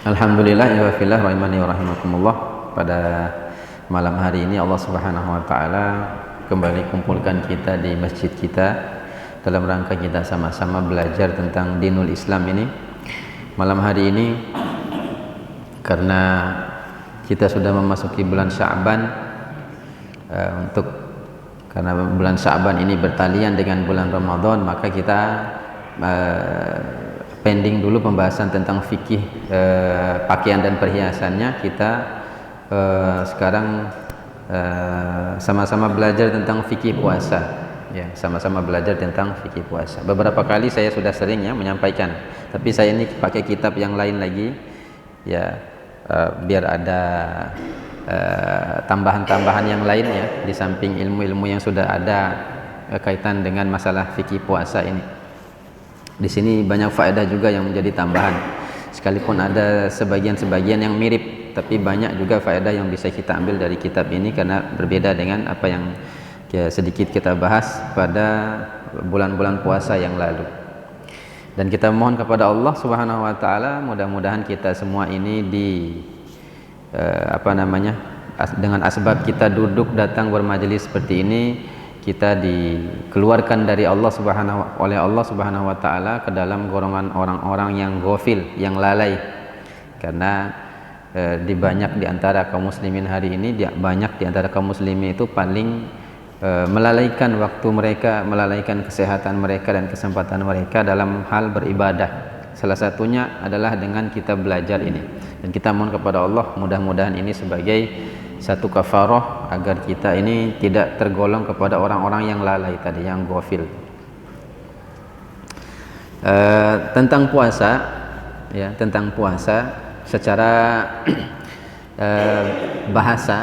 Alhamdulillah wa fillah rahimani wa rahimakumullah. Pada malam hari ini Allah Subhanahu wa taala kembali kumpulkan kita di masjid kita dalam rangka kita sama-sama belajar tentang dinul Islam ini. Malam hari ini karena kita sudah memasuki bulan Sya'ban, karena bulan Sya'ban ini bertalian dengan bulan Ramadan, maka kita pending dulu pembahasan tentang fikih pakaian dan perhiasannya. Kita sekarang sama-sama belajar tentang fikih puasa, ya, sama-sama belajar tentang fikih puasa. Beberapa kali saya sudah sering ya menyampaikan, tapi saya ini pakai kitab yang lain lagi, ya, biar ada tambahan-tambahan yang lain ya, di samping ilmu-ilmu yang sudah ada kaitan dengan masalah fikih puasa ini. Di sini banyak faedah juga yang menjadi tambahan, sekalipun ada sebagian-sebagian yang mirip, tapi banyak juga faedah yang bisa kita ambil dari kitab ini karena berbeda dengan apa yang sedikit kita bahas pada bulan-bulan puasa yang lalu. Dan kita mohon kepada Allah Subhanahu wa taala, mudah-mudahan kita semua ini dengan asbab kita duduk datang bermajelis seperti ini, kita dikeluarkan dari oleh Allah Subhanahu wa taala ke dalam golongan orang-orang yang ghafil, yang lalai. Karena banyak di antara kaum muslimin hari ini, banyak di antara kaum muslimin itu paling melalaikan waktu mereka, melalaikan kesehatan mereka dan kesempatan mereka dalam hal beribadah. Salah satunya adalah dengan kita belajar ini. Dan kita mohon kepada Allah, mudah-mudahan ini sebagai satu kafarah agar kita ini tidak tergolong kepada orang-orang yang lalai tadi, yang ghafil. Tentang puasa, ya, tentang puasa secara bahasa,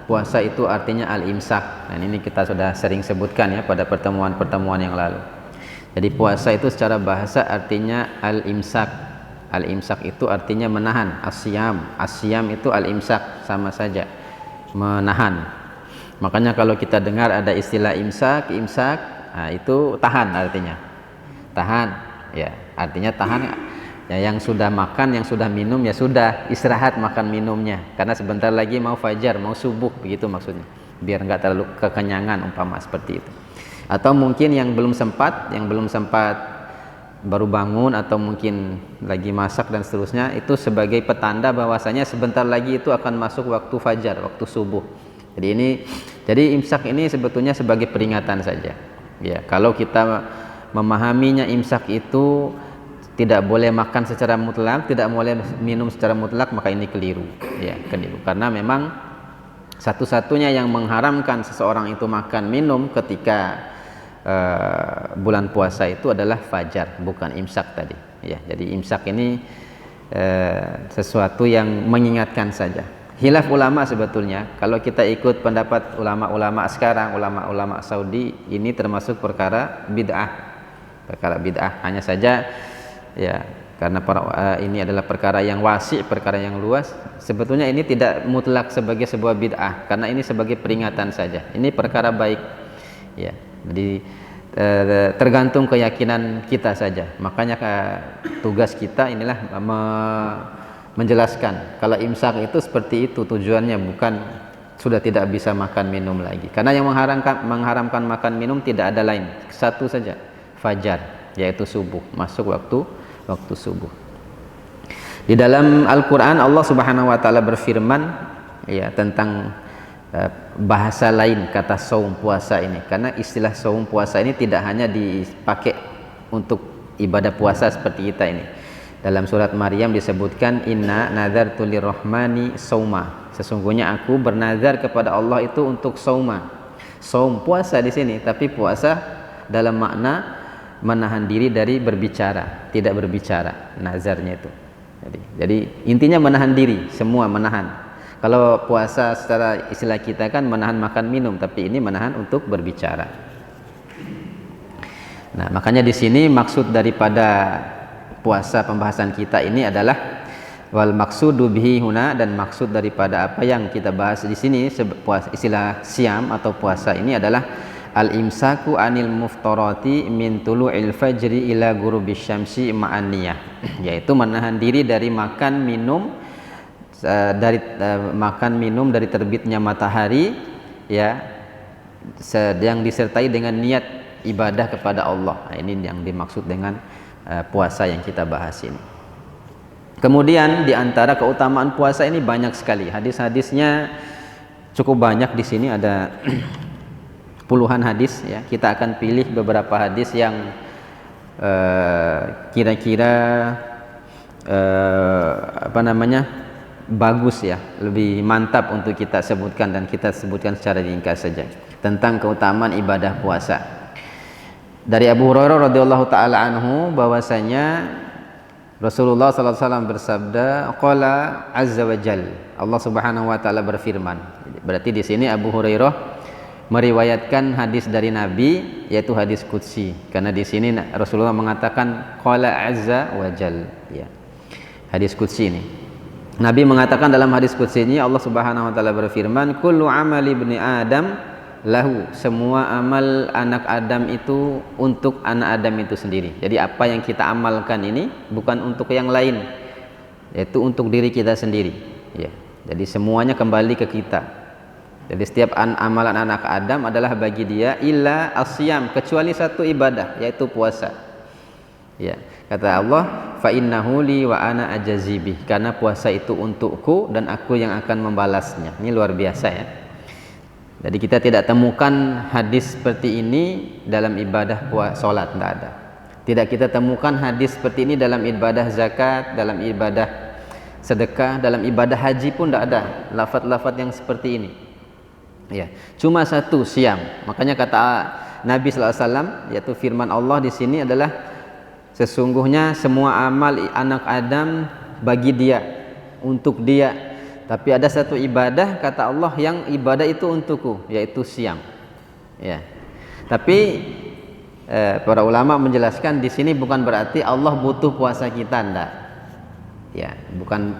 puasa itu artinya al-imsak. Dan ini kita sudah sering sebutkan ya pada pertemuan-pertemuan yang lalu. Jadi puasa itu secara bahasa artinya al-imsak. Al-imsak itu artinya menahan. Asyam itu al-imsak, sama saja, menahan. Makanya kalau kita dengar ada istilah imsak, nah itu tahan artinya. Tahan, ya, artinya tahan. Ya, yang sudah makan, yang sudah minum, ya sudah istirahat makan minumnya. Karena sebentar lagi mau fajar, mau subuh, begitu maksudnya. Biar enggak terlalu kekenyangan umpama seperti itu. Atau mungkin yang belum sempat baru bangun atau mungkin lagi masak dan seterusnya, itu sebagai petanda bahwasanya sebentar lagi itu akan masuk waktu fajar, waktu subuh. Jadi imsak ini sebetulnya sebagai peringatan saja. Ya, kalau kita memahaminya imsak itu tidak boleh makan secara mutlak, tidak boleh minum secara mutlak, maka ini keliru. Ya, keliru. Karena memang satu-satunya yang mengharamkan seseorang itu makan minum ketika bulan puasa itu adalah fajar, bukan imsak tadi. Ya, jadi imsak ini sesuatu yang mengingatkan saja. Khilaf ulama sebetulnya, kalau kita ikut pendapat ulama-ulama sekarang, ulama-ulama Saudi, ini termasuk perkara bid'ah. Perkara bid'ah, hanya saja ya karena ini adalah perkara yang wasi', perkara yang luas. Sebetulnya ini tidak mutlak sebagai sebuah bid'ah, karena ini sebagai peringatan saja. Ini perkara baik. Ya, jadi tergantung keyakinan kita saja. Makanya tugas kita inilah menjelaskan kalau imsak itu seperti itu tujuannya, bukan sudah tidak bisa makan minum lagi. Karena yang mengharamkan makan minum tidak ada lain, satu saja, fajar, yaitu subuh, masuk waktu subuh. Di dalam Al-Qur'an Allah Subhanahu wa taala berfirman ya tentang bahasa lain kata saum, puasa ini. Karena istilah saum, puasa ini tidak hanya dipakai untuk ibadah puasa seperti kita ini. Dalam surat Maryam disebutkan inna nadzartu lirrahmani sauma. Sesungguhnya aku bernazar kepada Allah itu untuk sauma. Saum, puasa di sini, tapi puasa dalam makna menahan diri dari berbicara, tidak berbicara, nazarnya itu. Jadi intinya menahan diri, semua menahan. Kalau puasa secara istilah kita kan menahan makan minum, tapi ini menahan untuk berbicara. Nah, makanya di sini maksud daripada puasa pembahasan kita ini adalah wal maksudu bihi huna, dan maksud daripada apa yang kita bahas di sini istilah siam atau puasa ini adalah al-imsaku anil muftarati min tulu'il fajri ila ghurubis syamsi ma'an niyah, yaitu menahan diri dari makan minum dari terbitnya matahari, ya, yang disertai dengan niat ibadah kepada Allah. Nah, ini yang dimaksud dengan puasa yang kita bahas ini. Kemudian di antara keutamaan puasa ini banyak sekali. Hadis-hadisnya cukup banyak di sini, ada puluhan hadis, ya. Kita akan pilih beberapa hadis yang kira-kira bagus, ya, lebih mantap untuk kita sebutkan, dan kita sebutkan secara ringkas saja tentang keutamaan ibadah puasa. Dari Abu Hurairah radhiyallahu taala anhu bahwasanya Rasulullah sallallahu alaihi wasallam bersabda, qala azza wa jal, Allah Subhanahu wa taala berfirman. Berarti di sini Abu Hurairah meriwayatkan hadis dari Nabi, yaitu hadis qudsi, karena di sini Rasulullah mengatakan qala azza wa jal, ya. Hadis qudsi ini, Nabi mengatakan dalam hadis qudsi ini, Allah Subhanahu wa taala berfirman, kullu amali ibni adam lahu, semua amal anak Adam itu untuk anak Adam itu sendiri. Jadi apa yang kita amalkan ini bukan untuk yang lain, yaitu untuk diri kita sendiri, ya. Jadi semuanya kembali ke kita. Jadi setiap amalan anak Adam adalah bagi dia, illa asyam, kecuali satu ibadah, yaitu puasa. Ya, kata Allah, fa innahu li wa ana ajazibih, karena puasa itu untukku dan aku yang akan membalasnya. Ini luar biasa, ya. Jadi kita tidak temukan hadis seperti ini dalam ibadah salat, tidak ada. Tidak kita temukan hadis seperti ini dalam ibadah zakat, dalam ibadah sedekah, dalam ibadah haji pun tidak ada lafaz-lafaz yang seperti ini. Ya, cuma satu, siam. Makanya kata Nabi sallallahu alaihi wasallam, yaitu firman Allah di sini adalah, sesungguhnya semua amal anak Adam bagi dia, untuk dia. Tapi ada satu ibadah, kata Allah, yang ibadah itu untukku, yaitu siam. Ya. Tapi para ulama menjelaskan di sini bukan berarti Allah butuh puasa kita, enggak. Ya, bukan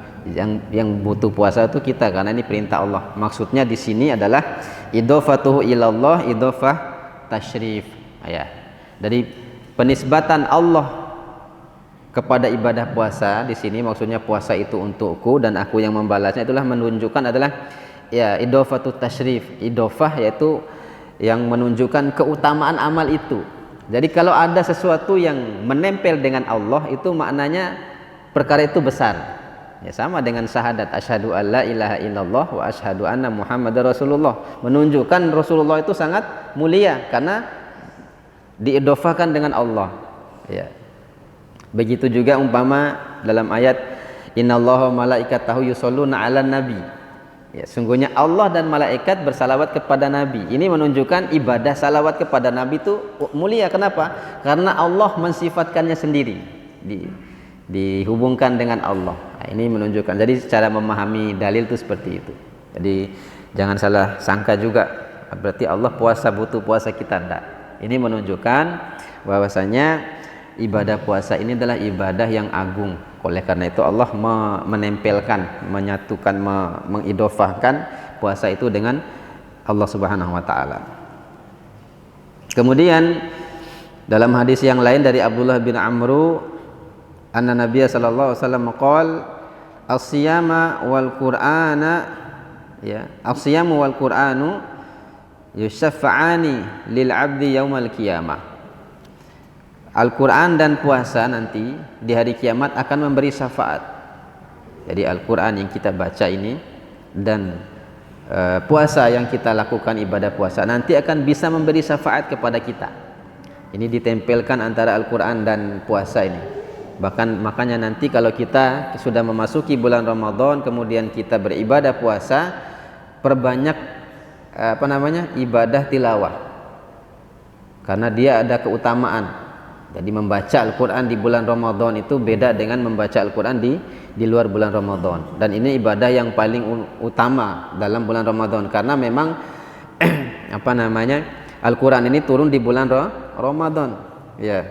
yang butuh puasa itu kita, karena ini perintah Allah. Maksudnya di sini adalah idhofatuhu ilallah, idhofah tasyrif, ya. Dari penisbatan Allah kepada ibadah puasa di sini, maksudnya puasa itu untukku dan aku yang membalasnya, itulah menunjukkan adalah, ya, idhofatu tasyrif. Idhofah yaitu yang menunjukkan keutamaan amal itu. Jadi kalau ada sesuatu yang menempel dengan Allah, itu maknanya perkara itu besar. Ya, sama dengan syahadat asyhadu alla ilaha illallah wa asyhadu anna muhammadar rasulullah, menunjukkan Rasulullah itu sangat mulia karena diidhofahkan dengan Allah, ya. Begitu juga umpama dalam ayat innallaha malaikatahu yusholluna 'alan nabi, ya, sungguhnya Allah dan malaikat bersalawat kepada nabi. Ini menunjukkan ibadah salawat kepada nabi itu mulia. Kenapa? Karena Allah mensifatkannya sendiri, dihubungkan dengan Allah. Nah, ini menunjukkan, jadi cara memahami dalil itu seperti itu. Jadi jangan salah sangka juga berarti Allah puasa butuh puasa kita, enggak. Ini menunjukkan bahwasanya ibadah puasa ini adalah ibadah yang agung. Oleh karena itu Allah menempelkan, menyatukan, mengidhofahkan puasa itu dengan Allah Subhanahu wa taala. Kemudian dalam hadis yang lain dari Abdullah bin Amru, anna Nabiya sallallahu alaihi wasallam qala as-siyama wal qur'ana, ya, as-siyamu wal qur'anu yusyafa'ani lil 'abdi yaumal qiyamah. Al-Qur'an dan puasa nanti di hari kiamat akan memberi syafaat. Jadi Al-Qur'an yang kita baca ini dan puasa yang kita lakukan, ibadah puasa, nanti akan bisa memberi syafaat kepada kita. Ini ditempelkan antara Al-Qur'an dan puasa ini. Bahkan makanya nanti kalau kita sudah memasuki bulan Ramadan, kemudian kita beribadah puasa, perbanyak ibadah tilawah, karena dia ada keutamaan. Jadi membaca Al-Quran di bulan Ramadan itu beda dengan membaca Al-Quran di luar bulan Ramadan. Dan ini ibadah yang paling utama dalam bulan Ramadan, karena memang Al-Quran ini turun di bulan Ramadan, ya.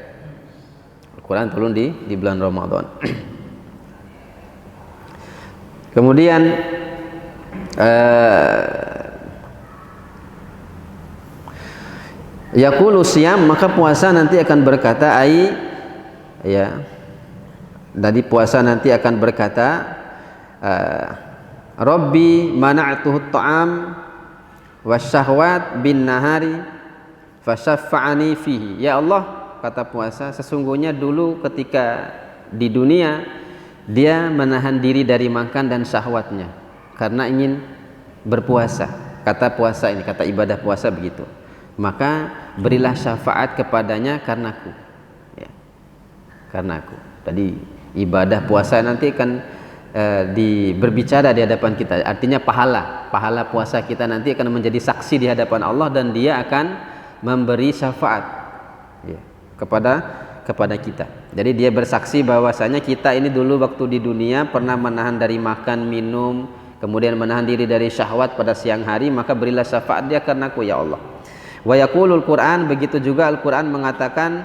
Al-Quran turun di bulan Ramadan. Kemudian Yaqulu siyam, maka puasa nanti akan berkata ya, dari puasa nanti akan berkata Rabbi mana'tuhu at-ta'am wasyahwat bin nahari fasyaffa'ani fihi. Ya Allah, kata puasa, sesungguhnya dulu ketika di dunia dia menahan diri dari makan dan syahwatnya karena ingin berpuasa. Kata puasa ini, kata ibadah puasa begitu. Maka berilah syafaat kepadanya karenaku, ya, karenaku. Tadi ibadah puasa nanti akan berbicara di hadapan kita, artinya pahala puasa kita nanti akan menjadi saksi di hadapan Allah dan dia akan memberi syafaat, ya, kepada kita. Jadi dia bersaksi bahwasanya kita ini dulu waktu di dunia pernah menahan dari makan minum, kemudian menahan diri dari syahwat pada siang hari, maka berilah syafaat dia karenaku ya Allah. Wa yaqulul Quran, begitu juga Al-Quran mengatakan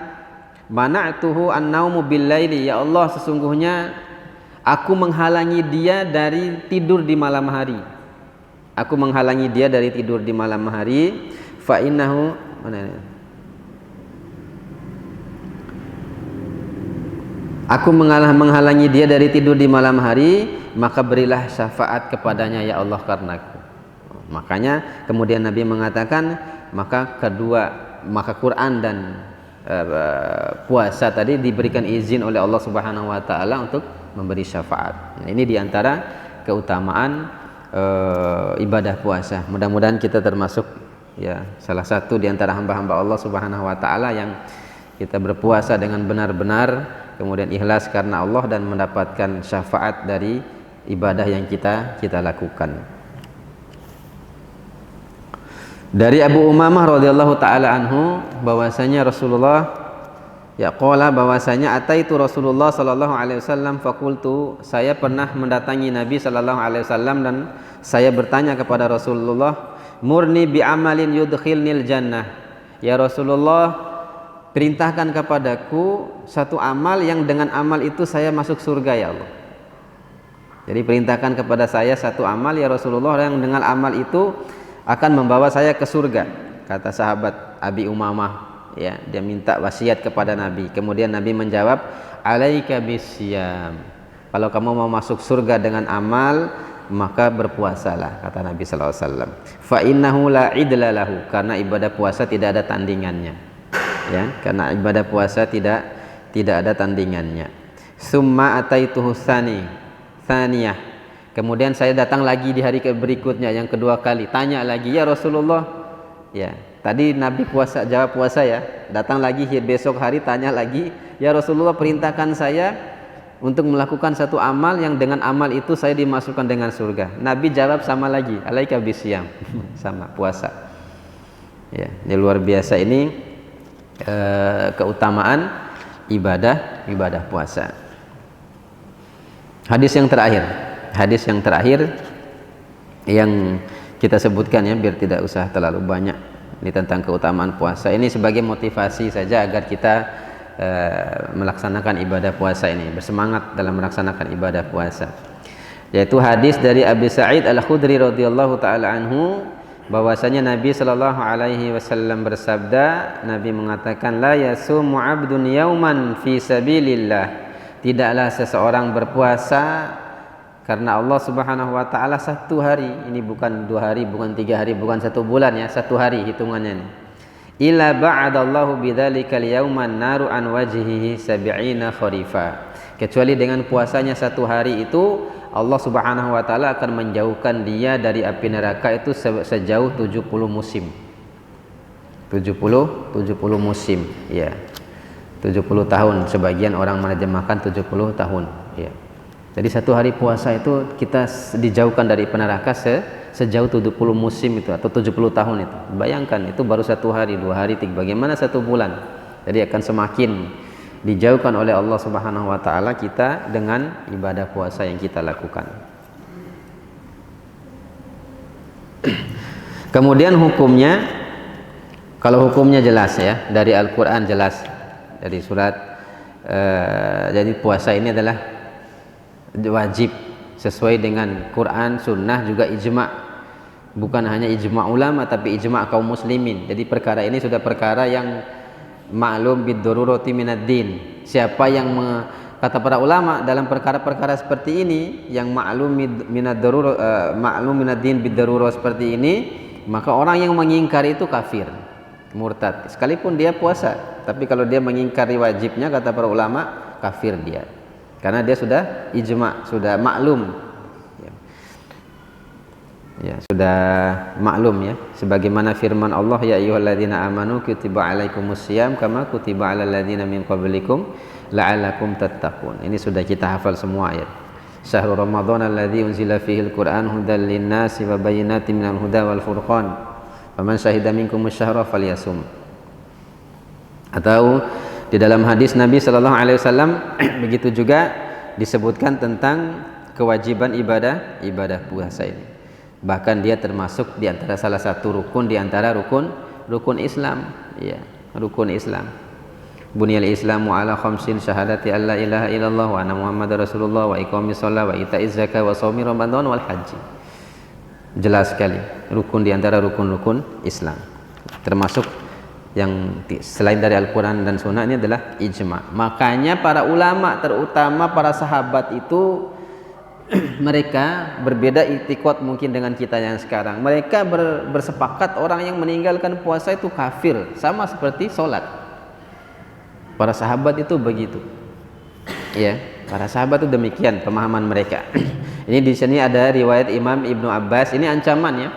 mana'tuhu an-naumu bil-laili, ya Allah, sesungguhnya aku menghalangi dia dari tidur di malam hari. Aku menghalangi dia dari tidur di malam hari. Fa innahu, mana ini? Aku menghalangi dia dari tidur di malam hari, maka berilah syafaat kepadanya ya Allah karenaku. Makanya kemudian Nabi mengatakan, maka Quran dan puasa tadi diberikan izin oleh Allah Subhanahu wa taala untuk memberi syafaat. Nah, ini diantara keutamaan ibadah puasa. Mudah-mudahan kita termasuk, ya, salah satu diantara hamba-hamba Allah Subhanahu wa taala yang kita berpuasa dengan benar-benar, kemudian ikhlas karena Allah dan mendapatkan syafaat dari ibadah yang kita lakukan. Dari Abu Umamah radhiyallahu taala anhu bahwasanya Rasulullah qala, bahwasanya ataitu Rasulullah sallallahu alaihi wasallam faqultu, saya pernah mendatangi Nabi sallallahu alaihi wasallam dan saya bertanya kepada Rasulullah, murni bi amalin yudkhilnil jannah, ya Rasulullah, perintahkan kepadaku satu amal yang dengan amal itu saya masuk surga ya Allah. Jadi perintahkan kepada saya satu amal ya Rasulullah yang dengan amal itu akan membawa saya ke surga, kata sahabat Abi Umamah, ya, dia minta wasiat kepada Nabi. Kemudian Nabi menjawab, alaika bisyam, kalau kamu mau masuk surga dengan amal maka berpuasalah, kata Nabi sallallahu alaihi wasallam. Fa innahu la idla lahu, karena ibadah puasa tidak ada tandingannya, ya, karena ibadah puasa tidak ada tandingannya. Summa ataituhu tsaniyah, kemudian saya datang lagi di hari berikutnya, yang kedua kali, tanya lagi, ya Rasulullah, ya, tadi Nabi jawab puasa, ya, datang lagi besok hari tanya lagi, ya Rasulullah, perintahkan saya untuk melakukan satu amal yang dengan amal itu saya dimasukkan dengan surga. Nabi jawab sama lagi, alaika bisyam, sama puasa. Ya, ini luar biasa ini keutamaan ibadah puasa. Hadis yang terakhir yang kita sebutkan, ya, biar tidak usah terlalu banyak ini tentang keutamaan puasa. Ini sebagai motivasi saja agar kita melaksanakan ibadah puasa ini, bersemangat dalam melaksanakan ibadah puasa. Yaitu hadis dari Abi Sa'id Al-Khudri radhiyallahu taala anhu, bahwasanya Nabi sallallahu alaihi wasallam bersabda, Nabi mengatakan, la yasumu 'abdun yauman fi sabilillah, tidaklah seseorang berpuasa karena Allah Subhanahu wa taala satu hari, ini bukan 2 hari, bukan 3 hari, bukan 1 bulan, ya, satu hari hitungannya ini. Illa ba'adallahu bidzalikal yauman naru an wajhihi sab'ina kharifa, kecuali dengan puasanya satu hari itu Allah Subhanahu wa taala akan menjauhkan dia dari api neraka itu sejauh 70 musim. 70 musim, ya. 70 tahun, sebagian orang menerjemahkan 70 tahun, ya. Jadi satu hari puasa itu kita dijauhkan dari neraka sejauh 70 musim itu, atau 70 tahun itu. Bayangkan, itu baru satu hari, 2 hari, 3, bagaimana satu bulan. Jadi akan semakin dijauhkan oleh Allah Subhanahu wa taala kita dengan ibadah puasa yang kita lakukan. Kemudian hukumnya, kalau hukumnya jelas, ya, dari Al-Qur'an jelas, dari surat jadi puasa ini adalah wajib sesuai dengan Quran, sunnah, juga ijma'. bukan hanya ijma' ulama tapi ijma' kaum muslimin. Jadi perkara ini sudah perkara yang ma'lum bid-darurati minad din. Siapa yang kata para ulama dalam perkara-perkara seperti ini yang ma'lum minad din bid-darurah seperti ini, maka orang yang mengingkari itu kafir, murtad. Sekalipun dia puasa, tapi kalau dia mengingkari wajibnya kata para ulama kafir dia. Karena dia sudah ijma', sudah maklum. Ya, sudah maklum ya, sebagaimana firman Allah, ya ayyuhalladzina amanu kutiba alaikumusiyam kama kutiba alal ladzina min qablikum la'allakum tattaqun. Ini sudah kita hafal semua ayat. Syahrul Ramadan alladzi unzila fihil Qur'an hudal linnasi wa bayyinatin minal huda wal furqan. Faman syahida minkumus syahra falyasum. Atau di dalam hadis Nabi sallallahu alaihi wasallam begitu juga disebutkan tentang kewajiban ibadah puasa ini. Bahkan dia termasuk di antara salah satu rukun di antara rukun Islam, ya, rukun Islam. Bunyal Islamu ala khamsin syahadati alla ilaha illallah wa anna muhammadar rasulullah wa iqamis shalah wa ita'iz zakah wa shaumi ramadan wal haji. Jelas sekali rukun di antara rukun-rukun Islam. Termasuk yang selain dari Al-Qur'an dan Sunnah ini adalah ijma'. Makanya para ulama terutama para sahabat itu mereka berbeda i'tiqad mungkin dengan kita yang sekarang. Mereka bersepakat orang yang meninggalkan puasa itu kafir, sama seperti sholat. Para sahabat itu begitu. Ya, para sahabat itu demikian pemahaman mereka. Ini di sini ada riwayat Imam Ibnu Abbas. Ini ancaman ya,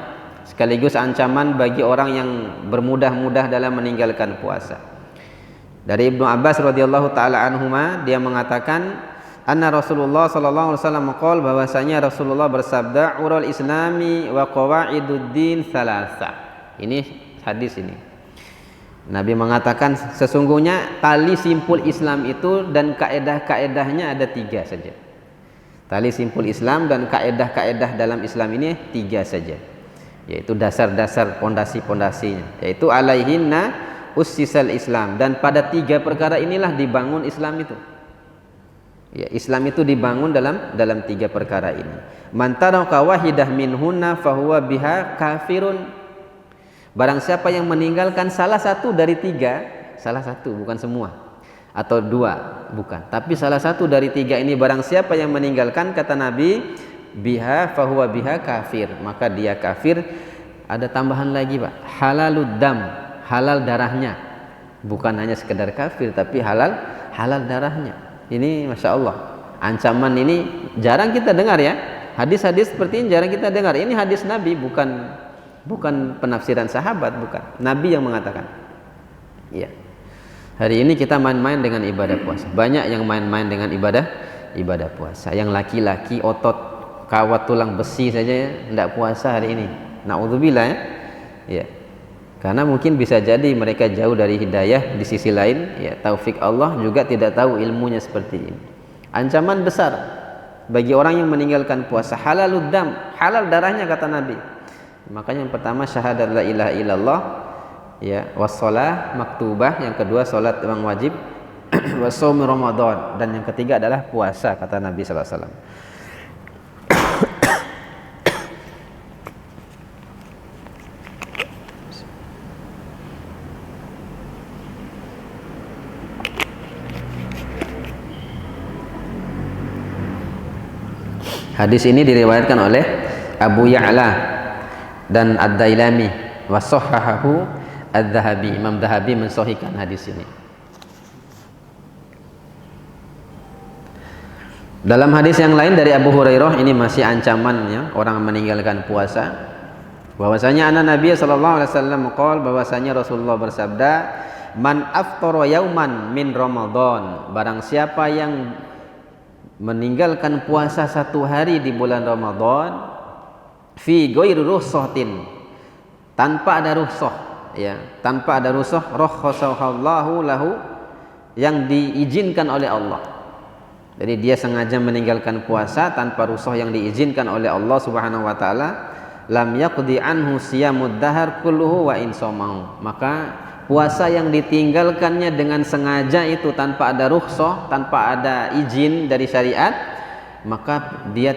sekaligus ancaman bagi orang yang bermudah-mudah dalam meninggalkan puasa. Dari Ibnu Abbas radhiyallahu taala anhuma, dia mengatakan anna Rasulullah sallallahu alaihi wasallam qol, bahwasanya Rasulullah bersabda, urul islami wa qawaiduddin thalatha. Ini hadis ini. Nabi mengatakan sesungguhnya tali simpul Islam itu dan kaedah-kaedahnya ada 3 saja. Tali simpul Islam dan kaedah-kaedah dalam Islam ini 3 saja. Yaitu dasar-dasar pondasi-pondasinya, yaitu alaihinna ussisal Islam, dan pada 3 perkara inilah dibangun Islam itu. Ya, Islam itu dibangun dalam 3 perkara ini. Man taraka wahidah minhunna fahuwa biha kafirun. Barang siapa yang meninggalkan salah satu dari 3, salah satu bukan semua, atau 2 bukan, tapi salah satu dari 3 ini barang siapa yang meninggalkan, kata Nabi, biha fahuwa biha kafir, maka dia kafir. Ada tambahan lagi Pak, halalud dam, halal darahnya, bukan hanya sekedar kafir tapi halal darahnya. Ini Masya Allah, ancaman ini jarang kita dengar ya. Hadis-hadis seperti ini jarang kita dengar. Ini hadis Nabi, bukan penafsiran sahabat, bukan. Nabi yang mengatakan. Iya. Hari ini kita main-main dengan ibadah puasa. Banyak yang main-main dengan ibadah puasa. Yang laki-laki otot kawat tulang besi saja tidak puasa hari ini. Na'udzubillah ya. Iya. Karena mungkin bisa jadi mereka jauh dari hidayah, di sisi lain ya taufik Allah juga tidak tahu ilmunya seperti ini. Ancaman besar bagi orang yang meninggalkan puasa. Halalud dam, halal darahnya kata Nabi. Makanya yang pertama syahadat la ilaha illallah ya, wassalah maktubah, yang kedua salat yang wajib, wasaum Ramadan, dan yang ketiga adalah puasa kata Nabi sallallahu alaihi wasallam. Hadis ini diriwayatkan oleh Abu Ya'la dan Ad-Dailami wa sahhahahu Adz-Dzahabi. Imam Dzahabi mensahihkan hadis ini. Dalam hadis yang lain dari Abu Hurairah, ini masih ancamannya orang meninggalkan puasa. Bahwasanya anna Nabi sallallahu alaihi wasallam qol, bahwasanya Rasulullah bersabda, man aftara yauman min Ramadan, barang siapa yang meninggalkan puasa 1 hari di bulan Ramadan, fi ghairi rukhsatin, tanpa ada rukhsah ya, tanpa ada rukhsah, rakhasallahu lahu, yang diizinkan oleh Allah. Jadi dia sengaja meninggalkan puasa tanpa rukhsah yang diizinkan oleh Allah Subhanahu wa taala, lam yaqdi anhu siyamud dahar kulluhu wa insamahu, maka puasa yang ditinggalkannya dengan sengaja itu tanpa ada rukhsah, tanpa ada izin dari syariat, maka dia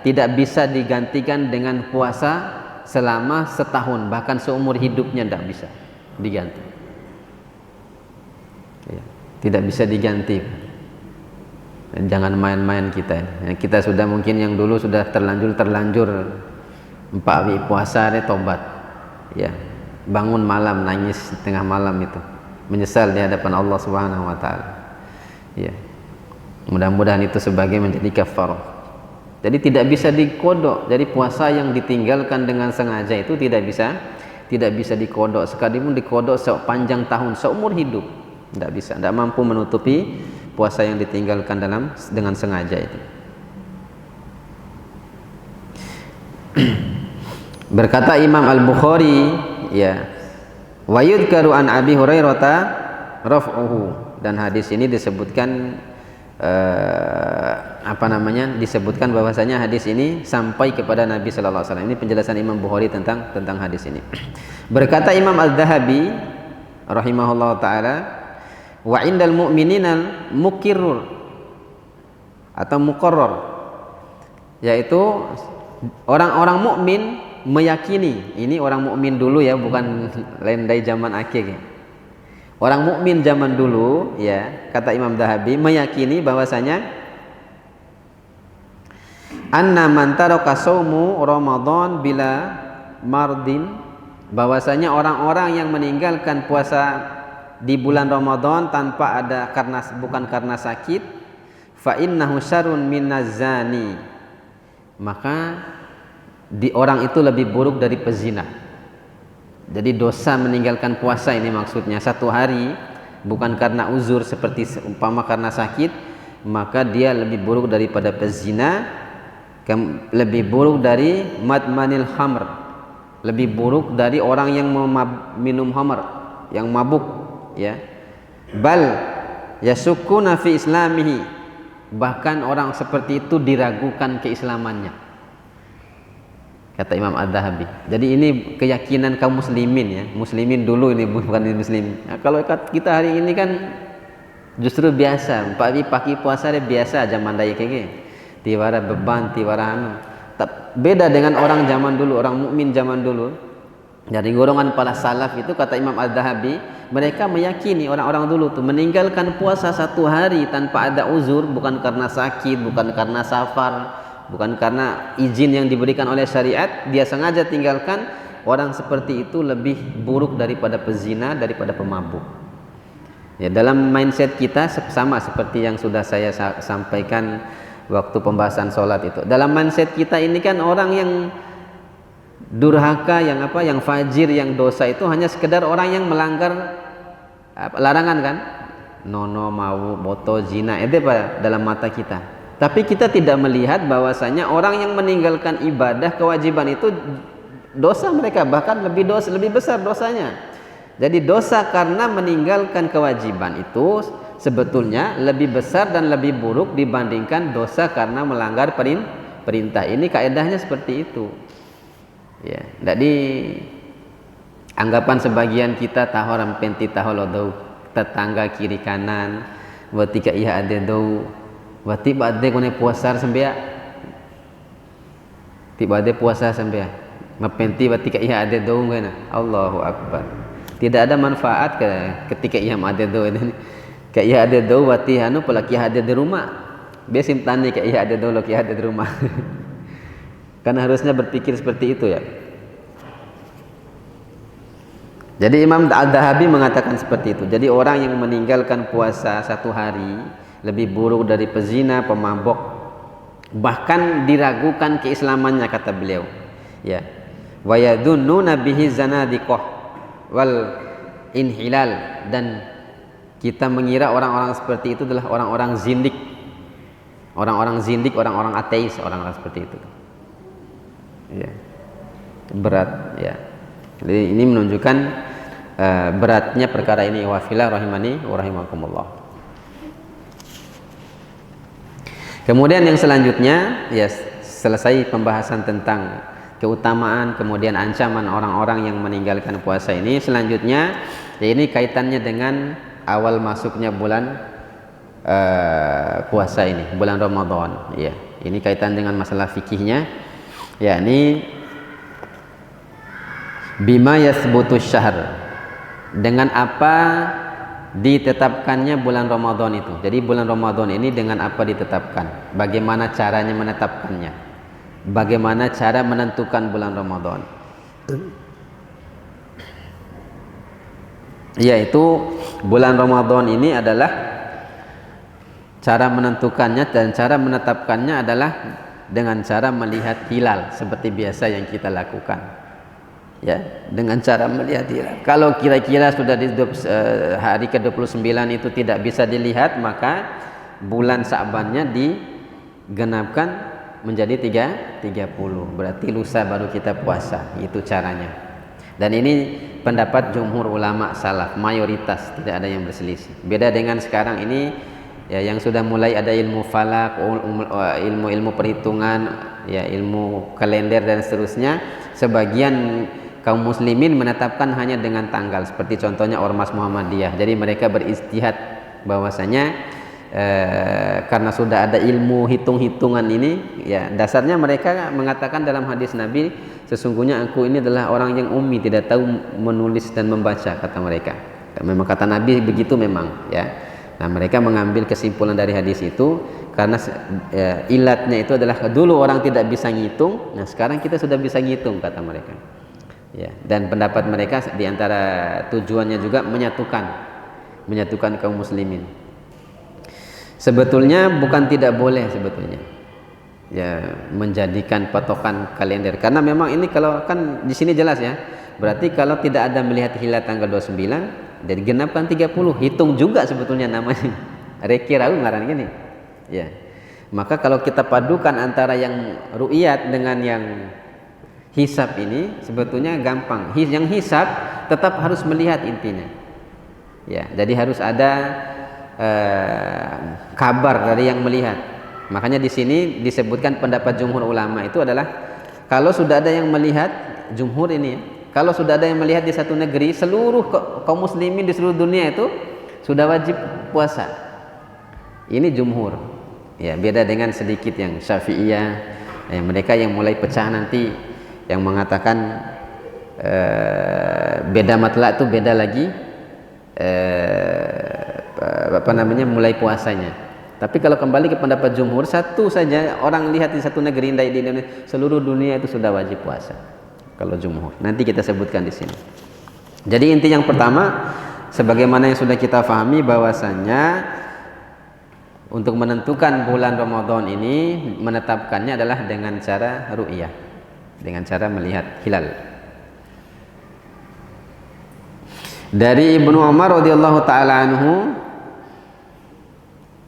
tidak bisa digantikan dengan puasa selama setahun, bahkan seumur hidupnya tidak bisa diganti. Ya, tidak bisa diganti. Jangan main-main kita. Kita sudah mungkin yang dulu sudah terlanjur 4 hari puasa ini tobat. Ya, bangun malam nangis tengah malam itu, menyesal di hadapan Allah Subhanahu wa taala. Ya. Mudah-mudahan itu sebagai menjadi kafarah. Jadi tidak bisa dikodok. Jadi puasa yang ditinggalkan dengan sengaja itu tidak bisa dikodok. Sekalipun dikodok sepanjang tahun, seumur hidup, tidak bisa, tidak mampu menutupi puasa yang ditinggalkan dengan sengaja itu. Berkata Imam Al-Bukhari, ya, wa yudkaru an Abi Hurairah raf'uhu, dan hadis ini disebutkan disebutkan bahwasanya hadis ini sampai kepada Nabi sallallahu alaihi wasallam. Ini penjelasan Imam Bukhari tentang hadis ini. Berkata Imam Al-Dhahabi rahimahullah taala, wa indal mu'minina mukirrur atau muqarrar, yaitu orang-orang mukmin meyakini. Ini orang mukmin dulu ya, bukan lain dari zaman akhir. Orang mukmin zaman dulu, ya, kata Imam Dhahabi, meyakini bahwasanya anna man taraka saumu Ramadan bila mardin, bahwasanya orang-orang yang meninggalkan puasa di bulan Ramadan tanpa ada bukan karena sakit, fa innahu syarrun minaz zani, maka orang itu lebih buruk dari pezina. Jadi dosa meninggalkan puasa ini maksudnya 1 hari bukan karena uzur seperti umpama karena sakit, maka dia lebih buruk daripada pezina, lebih buruk dari madmanil khamr, lebih buruk dari orang yang minum khamr, yang mabuk, ya. Bal yasukuna fi islamihi, bahkan orang seperti itu diragukan keislamannya, kata Imam Ad-Dhahabi. Jadi ini keyakinan kaum muslimin, ya, muslimin dulu, ini bukan muslim. Nah, kalau kita hari ini kan justru biasa, pagi puasa dia biasa zaman daya kege, tiwara beban, tiwara anu. Beda dengan orang zaman dulu, orang mukmin zaman dulu. Dari golongan para salaf itu, kata Imam Ad-Dhahabi, mereka meyakini orang-orang dulu tuh meninggalkan puasa 1 hari tanpa ada uzur, bukan karena sakit, bukan karena safar, bukan karena izin yang diberikan oleh syariat, dia sengaja tinggalkan. Orang seperti itu lebih buruk daripada pezina, daripada pemabuk. Ya, dalam mindset kita sama seperti yang sudah saya sampaikan waktu pembahasan sholat itu. Dalam mindset kita ini kan orang yang durhaka, yang fajir, yang dosa itu hanya sekedar orang yang melanggar larangan kan, nono, mau, boto, zina, itu dalam mata kita. Tapi kita tidak melihat bahwasanya orang yang meninggalkan ibadah kewajiban itu dosa mereka bahkan lebih besar dosanya. Jadi dosa karena meninggalkan kewajiban itu sebetulnya lebih besar dan lebih buruk dibandingkan dosa karena melanggar perintah. Ini kaedahnya seperti itu. Ya, jadi anggapan sebagian kita tahoram penti taholodau, tetangga kiri kanan, watika iha adedau, wati bade kone puasa sembia, tiba ade puasa sembia, mapenti watika iha adedau ngena, Allahu Akbar. Tidak ada manfaat ketika ia adedau ini. Kayak ia adedau wati anu pelaki ada di rumah. Biasim tani kayak ia adedau laki ada di rumah. Karena harusnya berpikir seperti itu, ya. Jadi Imam Al-Dhahabi mengatakan seperti itu. Jadi orang yang meninggalkan puasa 1 hari lebih buruk dari pezina, pemabok, bahkan diragukan keislamannya, kata beliau. Ya. Wa yadunnuna bihi zanadiqah wal inhilal, dan kita mengira orang-orang seperti itu adalah orang-orang zindik, orang-orang ateis, orang-orang seperti itu. Ya. Berat, ya. Jadi ini menunjukkan beratnya perkara ini. Wafilah rahimani wa rahimakumullah. Kemudian yang selanjutnya, ya, selesai pembahasan tentang keutamaan kemudian ancaman orang-orang yang meninggalkan puasa ini. Selanjutnya, ya, ini kaitannya dengan awal masuknya bulan puasa ini, bulan Ramadan. Ya, ini kaitan dengan masalah fikihnya. Ya, ini Bima yasbutu syahr, dengan apa ditetapkannya bulan Ramadan itu. Jadi bulan Ramadan ini dengan apa ditetapkan? Bagaimana caranya menetapkannya? Bagaimana cara menentukan bulan Ramadan? Yaitu bulan Ramadan ini adalah cara menentukannya dan cara menetapkannya adalah dengan cara melihat hilal seperti biasa yang kita lakukan. Ya, dengan cara melihat hilal. Kalau kira-kira sudah di hari ke-29 itu tidak bisa dilihat, maka bulan Sa'bannya digenapkan menjadi 30. Berarti lusa baru kita puasa. Itu caranya. Dan ini pendapat jumhur ulama salaf, mayoritas, tidak ada yang berselisih. Beda dengan sekarang ini ya, yang sudah mulai ada ilmu falak, ilmu perhitungan, ya, ilmu kalender dan seterusnya. Sebagian kaum muslimin menetapkan hanya dengan tanggal, seperti contohnya Ormas Muhammadiyah. Jadi mereka beristihad bahwasanya karena sudah ada ilmu hitung-hitungan ini, ya, dasarnya mereka mengatakan dalam hadis Nabi, sesungguhnya aku ini adalah orang yang ummi, tidak tahu menulis dan membaca, kata mereka. Memang kata Nabi begitu memang, ya. Nah, mereka mengambil kesimpulan dari hadis itu karena ilatnya itu adalah dulu orang tidak bisa ngitung, nah sekarang kita sudah bisa ngitung, kata mereka. Ya, dan pendapat mereka diantara tujuannya juga menyatukan kaum muslimin. Sebetulnya bukan tidak boleh sebetulnya, ya, menjadikan patokan kalender, karena memang ini kalau kan di sini jelas ya, berarti kalau tidak ada melihat hilal tanggal 29 dan genapkan 30, hitung juga sebetulnya namanya. Rekirau ngaran gini. Ya. Maka kalau kita padukan antara yang ru'iyat dengan yang hisab ini sebetulnya gampang. Yang hisab tetap harus melihat intinya. Ya, jadi harus ada kabar dari yang melihat. Makanya di sini disebutkan pendapat jumhur ulama itu adalah kalau sudah ada yang melihat, jumhur ini ya, kalau sudah ada yang melihat di satu negeri, seluruh kaum muslimin di seluruh dunia itu sudah wajib puasa. Ini jumhur. Ya, beda dengan sedikit yang Syafi'iyah, mereka yang mulai pecah nanti, yang mengatakan beda matlak itu beda lagi, mulai puasanya. Tapi kalau kembali ke pendapat jumhur, satu saja orang lihat di satu negeri, di Indonesia, seluruh dunia itu sudah wajib puasa. Kalau jumhur, nanti kita sebutkan di sini. Jadi inti yang pertama, sebagaimana yang sudah kita pahami bahwasanya untuk menentukan bulan Ramadan ini, menetapkannya adalah dengan cara ru'yah, dengan cara melihat hilal. Dari Ibnu Umar radhiyallahu taala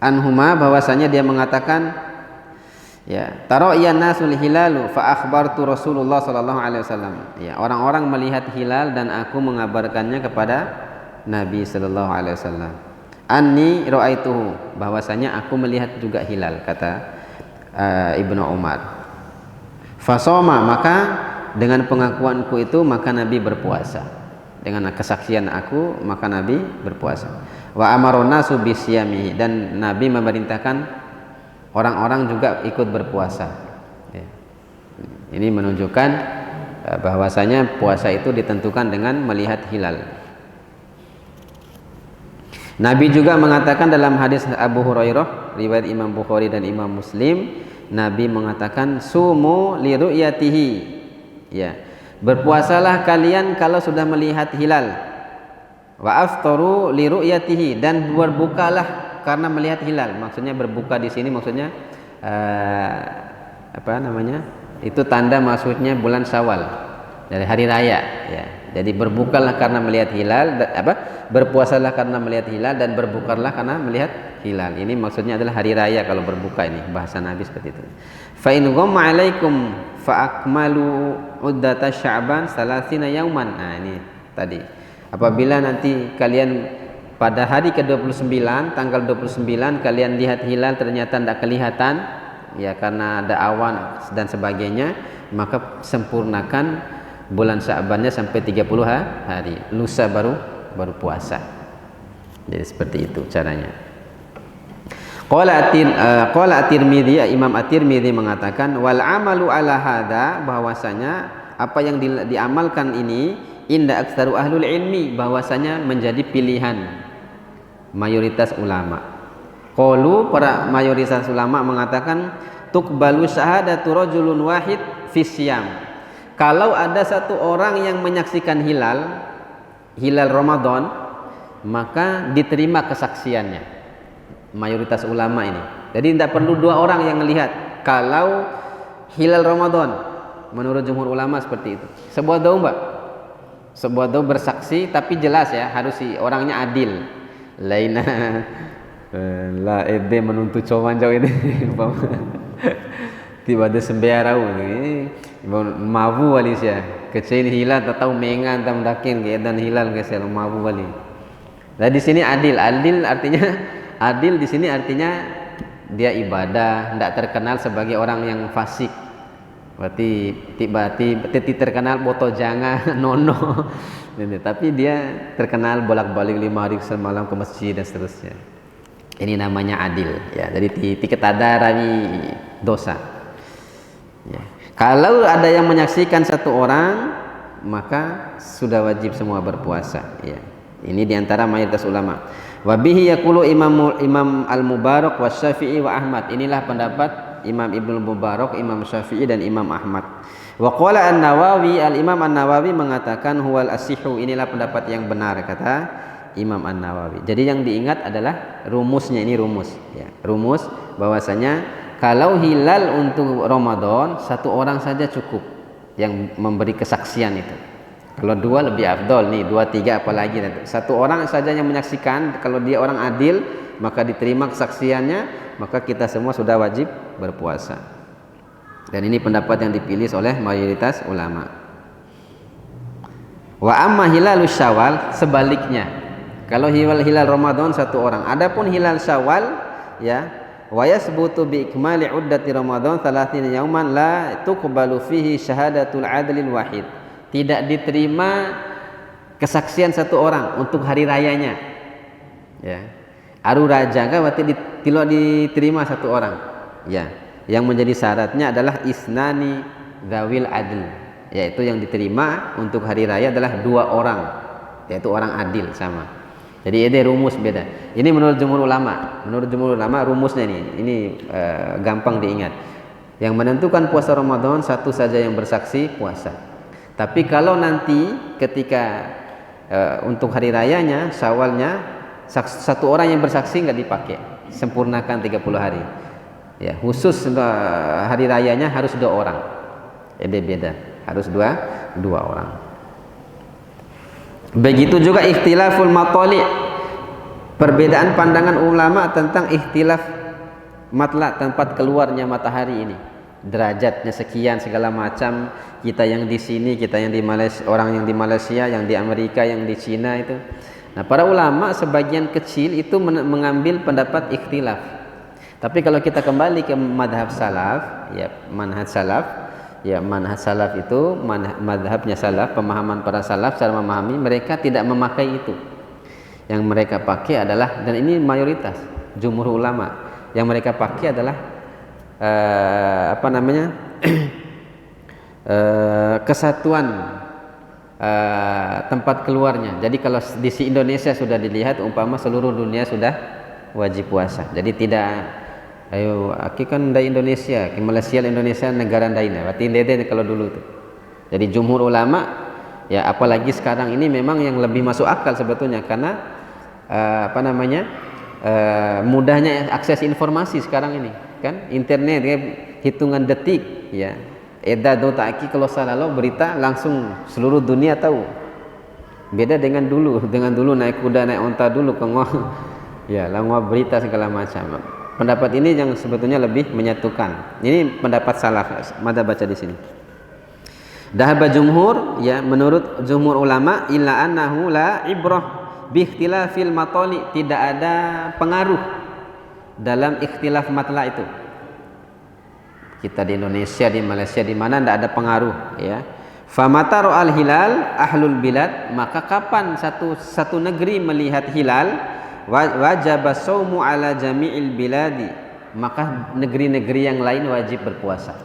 anhuma bahwasanya dia mengatakan, ya, tara'yan nasul hilalu fa akhbartu Rasulullah sallallahu alaihi wasallam. Ya, orang-orang melihat hilal dan aku mengabarkannya kepada Nabi sallallahu alaihi wasallam. Anni ra'aituhu, bahwasanya aku melihat juga hilal, kata Ibnu Umar. Fasoma, maka dengan pengakuanku itu maka Nabi berpuasa. Dengan kesaksian aku maka Nabi berpuasa. Wa amarona subisyami, dan Nabi memerintahkan orang-orang juga ikut berpuasa. Ya. Ini menunjukkan bahwasanya puasa itu ditentukan dengan melihat hilal. Nabi juga mengatakan dalam hadis Abu Hurairah riwayat Imam Bukhari dan Imam Muslim, Nabi mengatakan sumu li ru'yatihi. Ya. Berpuasalah kalian kalau sudah melihat hilal. Wa aftaru li ru'yatihi, dan berbukalah karena melihat hilal. Maksudnya berbuka di sini maksudnya Itu tanda maksudnya bulan Syawal dari hari raya, ya. Jadi berbukalah karena melihat hilal, berpuasalah karena melihat hilal, dan berbukalah karena melihat hilal. Ini maksudnya adalah hari raya kalau berbuka, ini bahasa Nabi seperti itu. Fa in ghamma 'alaikum fa akmalu uddata Sya'ban 30 yauman. Nah, ini tadi. Apabila nanti kalian pada hari ke-29, tanggal 29 kalian lihat hilal ternyata tidak kelihatan, ya, karena ada awan dan sebagainya, maka sempurnakan bulan Sya'bannya sampai 30 hari. Lusa baru puasa. Jadi seperti itu caranya. Qala At-Tirmidzi, Imam At-Tirmidzi mengatakan wal amalu ala hadza, bahwasanya apa yang diamalkan ini inda aktsaru ahlul ilmi, bahwasanya menjadi pilihan mayoritas ulama. Qalu, para mayoritas ulama mengatakan tuqbalu syahadatu rajulun wahid fi syiyam. Kalau ada satu orang yang menyaksikan hilal Ramadan, maka diterima kesaksiannya. Mayoritas ulama ini. Jadi tidak perlu dua orang yang melihat. Kalau hilal Ramadan, menurut jumhur ulama seperti itu. Sebuah domba, sebuah domba bersaksi, tapi jelas ya, harus si orangnya adil. Laina la ede menuntut cowan jauh ini. Tiba ada sembiarau ini mabu wali sia. Kecil hilal atau mengan tam dakin dan hilal kesel mabu wali. Nah di sini adil artinya adil di sini artinya dia ibadah, tidak terkenal sebagai orang yang fasik. Berarti tiba-tiba terkenal botojanga, nono. Tapi dia terkenal bolak-balik 5 hari semalam ke masjid dan seterusnya. Ini namanya adil ya. Jadi ketada rami dosa. Ya. Kalau ada yang menyaksikan satu orang, maka sudah wajib semua berpuasa ya. Ini diantara mayoritas ulama. Wa bihi yaqulu Imam Al-Mubarak wa Syafi'i wa Ahmad. Inilah pendapat Imam Ibnu Mubarak, Imam Syafi'i dan Imam Ahmad. Wa qala An-Nawawi, Al-Imam An-Nawawi mengatakan huwal asihu. Inilah pendapat yang benar kata Imam An-Nawawi. Jadi yang diingat adalah rumusnya, ini rumus ya. Rumus bahwasanya kalau hilal untuk Ramadan satu orang saja cukup yang memberi kesaksian itu. Kalau dua lebih afdol nih, 2 3 apalagi nanti. Satu orang saja yang menyaksikan, kalau dia orang adil maka diterima kesaksiannya, maka kita semua sudah wajib berpuasa. Dan ini pendapat yang dipilih oleh mayoritas ulama. Wa amma hilalus Syawal, sebaliknya. Kalau hilal Ramadan satu orang, adapun hilal Syawal ya, wa yasbutu bi ikmali uddati Ramadan 30 yauman la tuqbalu fihi syahadatul adlil wahid. Tidak diterima kesaksian satu orang untuk hari rayanya ya. Aru raja kan berarti tidak diterima satu orang ya. Yang menjadi syaratnya adalah isnani zawil adl, yaitu yang diterima untuk hari raya adalah 2 orang, yaitu orang adil sama. Jadi ini rumus beda. Ini menurut jumhur ulama. Menurut jumhur ulama rumusnya ini gampang diingat. Yang menentukan puasa Ramadan satu saja yang bersaksi puasa. Tapi kalau nanti ketika untuk hari rayanya, Syawalnya, satu orang yang bersaksi nggak dipakai, sempurnakan 30 hari. Ya, khusus hari rayanya harus 2 orang. Ini beda, harus dua orang. Begitu juga ikhtilaful matali', perbedaan pandangan ulama tentang ikhtilaf matla', tempat keluarnya matahari ini. Derajatnya sekian segala macam, kita yang di sini, kita yang di Malaysia, orang yang di Malaysia, yang di Amerika, yang di Cina itu. Nah, para ulama sebagian kecil itu mengambil pendapat ikhtilaf. Tapi kalau kita kembali ke madhab salaf, ya manhaj salaf, ya manhaj salaf itu madhabnya salaf, pemahaman para salaf cara memahami, mereka tidak memakai itu. Yang mereka pakai adalah, dan ini mayoritas jumhur ulama, yang mereka pakai adalah kesatuan tempat keluarnya. Jadi kalau di Indonesia sudah dilihat, umpama seluruh dunia sudah wajib puasa. Jadi tidak, ayo aki kan dari Indonesia, ke Malaysia, Indonesia negara lainnya. Berarti dede kalau dulu tuh. Jadi jumhur ulama, ya apalagi sekarang ini memang yang lebih masuk akal sebetulnya, karena mudahnya akses informasi sekarang ini. Kan internet ya, hitungan detik ya, eda do taki kalau salah lo berita langsung seluruh dunia tahu. Beda dengan dulu naik kuda, naik onta dulu ke ya langwa berita segala macam. Pendapat ini yang sebetulnya lebih menyatukan. Ini pendapat salaf. Mada baca di sini. Dhahaba jumhur, ya menurut jumhur ulama, illa annahu la ibrah bi ikhtilafil matali, tidak ada pengaruh dalam ikhtilaf matla itu. Kita di Indonesia, di Malaysia, di mana tidak ada pengaruh ya. Famataru al-hilal ahlul bilad, maka kapan satu negeri melihat hilal, wajib saumu ala jami'il biladi, maka negeri-negeri yang lain wajib berpuasa.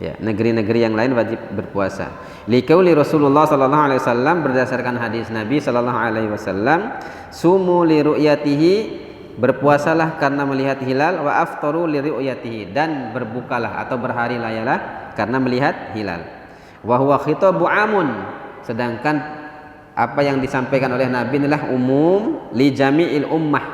Ya, negeri-negeri yang lain wajib berpuasa. Liqauli Rasulullah sallallahu alaihi wasallam, berdasarkan hadis Nabi sallallahu alaihi wasallam, sumu li ru'yatihi, berpuasalah karena melihat hilal, wa aftaru li ru'yatihi, dan berbukalah atau berhari layalah karena melihat hilal. Wa huwa khitabu amun, sedangkan apa yang disampaikan oleh Nabi adalah umum li jami'il ummah,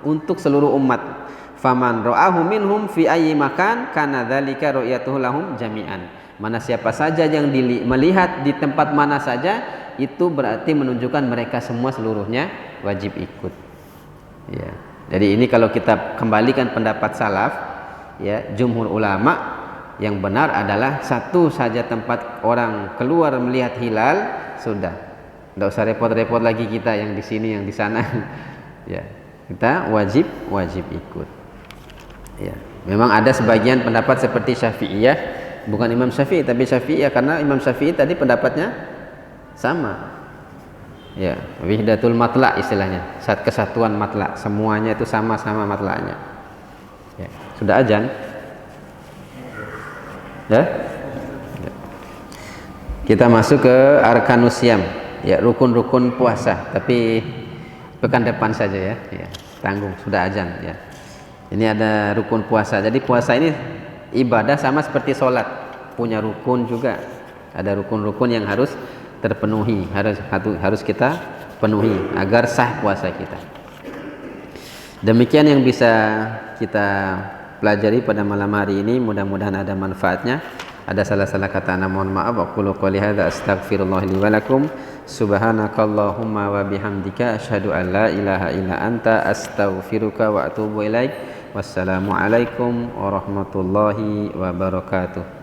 untuk seluruh umat. Faman ra'ahu minhum fi ayyi makan kana dzalika ru'yatuhu lahum jami'an. Mana siapa saja yang melihat di tempat mana saja, itu berarti menunjukkan mereka semua seluruhnya wajib ikut. Ya. Jadi ini kalau kita kembalikan pendapat salaf, ya, jumhur ulama, yang benar adalah satu saja tempat orang keluar melihat hilal, sudah. Tidak usah repot-repot lagi kita yang di sini, yang di sana. Ya, kita wajib ikut. Ya, memang ada sebagian pendapat seperti Syafi'iyah, bukan Imam Syafi'i tapi Syafi'iyah, karena Imam Syafi'i tadi pendapatnya sama. Ya, wihdatul matla istilahnya, kesatuan matla, semuanya itu sama-sama matla'nya. Ya, sudah azan? Ya? Ya. Kita masuk ke arkanus syam, ya, rukun-rukun puasa, tapi pekan depan saja ya. Ya, tanggung, sudah azan ya. Ini ada rukun puasa. Jadi puasa ini ibadah sama seperti sholat, punya rukun juga. Ada rukun-rukun yang harus terpenuhi, harus kita penuhi agar sah puasa kita. Demikian yang bisa kita pelajari pada malam hari ini. Mudah-mudahan ada manfaatnya. Ada salah-salah kata, mohon maaf. Aqulu qouli hadza astaghfirullah li wa lakum. Subhanakallahumma wa bihamdika asyhadu an la ilaha illa anta astaghfiruka wa atubu ilaik. Wassalamualaikum warahmatullahi wabarakatuh.